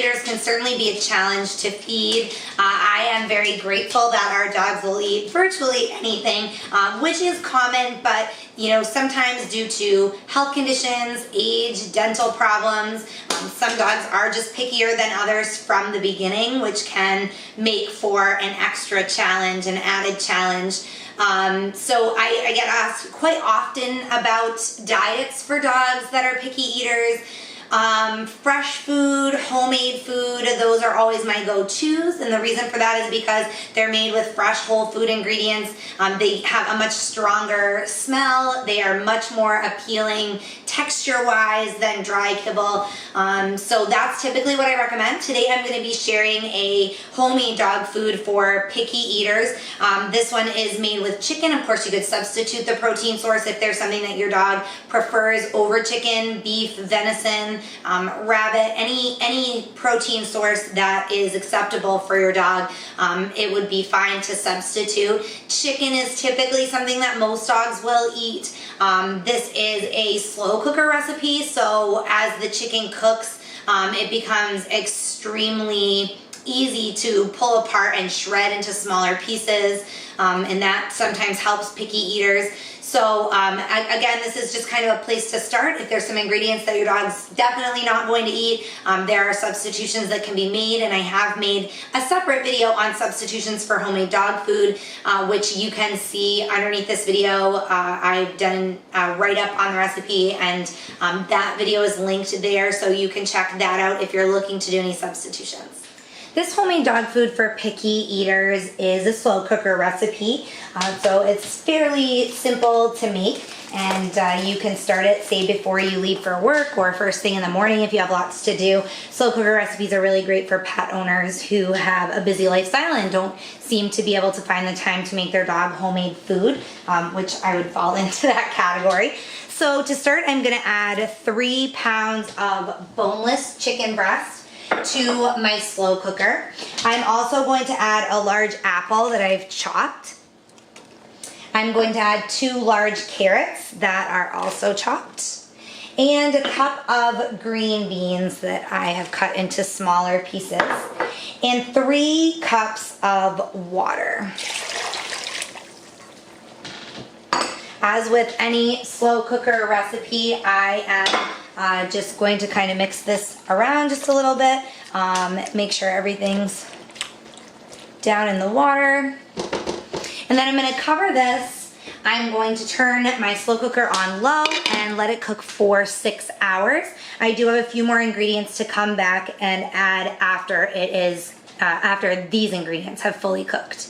eaters can certainly be a challenge to feed. I am very grateful that our dogs will eat virtually anything, which is common, but you know, sometimes due to health conditions, age, dental problems, some dogs are just pickier than others from the beginning, which can make for an extra challenge, an added challenge. So I get asked quite often about diets for dogs that are picky eaters. Fresh food, homemade food, those are always my go-tos, and the reason for that is because they're made with fresh whole food ingredients. They have a much stronger smell, they are much more appealing texture-wise than dry kibble, so that's typically what I recommend. Today I'm going to be sharing a homemade dog food for picky eaters. This one is made with chicken. Of course, you could substitute the protein source if there's something that your dog prefers over chicken, beef, venison, rabbit, any protein source that is acceptable for your dog, it would be fine to substitute. Chicken is typically something that most dogs will eat. This is a slow cooker recipe, so as the chicken cooks, it becomes extremely easy to pull apart and shred into smaller pieces, and that sometimes helps picky eaters. So again, this is just kind of a place to start. If there's some ingredients that your dog's definitely not going to eat, there are substitutions that can be made, and I have made a separate video on substitutions for homemade dog food, which you can see underneath this video. I've done a write-up on the recipe, and that video is linked there, so you can check that out if you're looking to do any substitutions. This homemade dog food for picky eaters is a slow cooker recipe, so it's fairly simple to make, and you can start it, say, before you leave for work or first thing in the morning if you have lots to do. Slow cooker recipes are really great for pet owners who have a busy lifestyle and don't seem to be able to find the time to make their dog homemade food, which I would fall into that category. So to start, I'm going to add 3 pounds of boneless chicken breast to my slow cooker. I'm also going to add a large apple that I've chopped. I'm going to add 2 large carrots that are also chopped, and a cup of green beans that I have cut into smaller pieces, and 3 cups of water. As with any slow cooker recipe, I am just going to kind of mix this around just a little bit, make sure everything's down in the water. And then I'm going to cover this. I'm going to turn my slow cooker on low and let it cook for 6 hours. I do have a few more ingredients to come back and add after after these ingredients have fully cooked.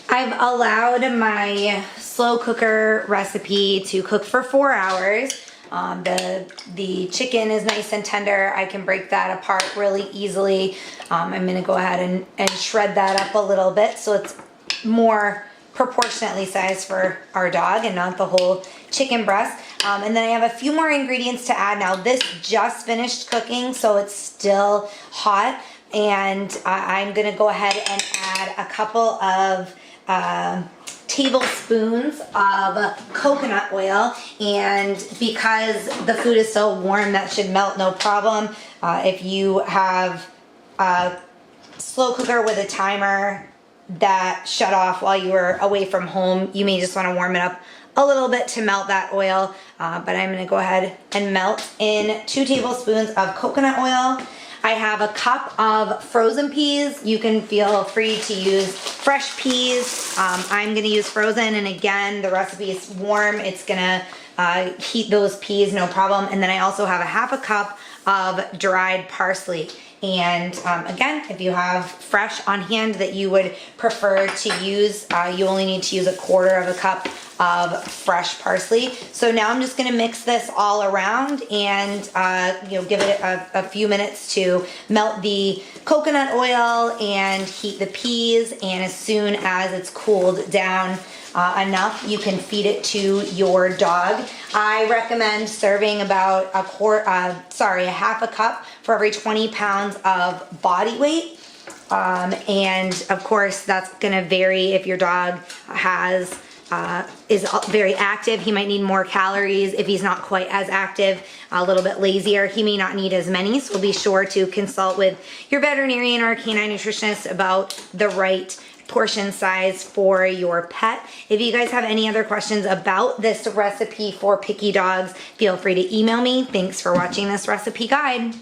I've allowed my slow cooker recipe to cook for 4 hours. The chicken is nice and tender. I can break that apart really easily. I'm going to go ahead and shred that up a little bit so it's more proportionately sized for our dog and not the whole chicken breast. And then I have a few more ingredients to add. Now this just finished cooking, so it's still hot, and I'm going to go ahead and add a couple of tablespoons of coconut oil, and because the food is so warm, that should melt no problem. If you have a slow cooker with a timer that shut off while you were away from home, you may just want to warm it up a little bit to melt that oil, but I'm going to go ahead and melt in 2 tablespoons of coconut oil. I have a cup of frozen peas. You can feel free to use fresh peas. I'm going to use frozen, and again, the recipe is warm. It's going to heat those peas, no problem. And then I also have a half a cup of dried parsley. And again, if you have fresh on hand that you would prefer to use, you only need to use 1/4 of a cup of fresh parsley. So now I'm just going to mix this all around and give it a few minutes to melt the coconut oil and heat the peas. And as soon as it's cooled down enough, you can feed it to your dog. I recommend serving about a half a cup for every 20 pounds of body weight. And of course, that's gonna vary if your dog has is very active, he might need more calories. If he's not quite as active, a little bit lazier, he may not need as many. So be sure to consult with your veterinarian or canine nutritionist about the right portion size for your pet. If you guys have any other questions about this recipe for picky dogs, feel free to email me. Thanks for watching this recipe guide.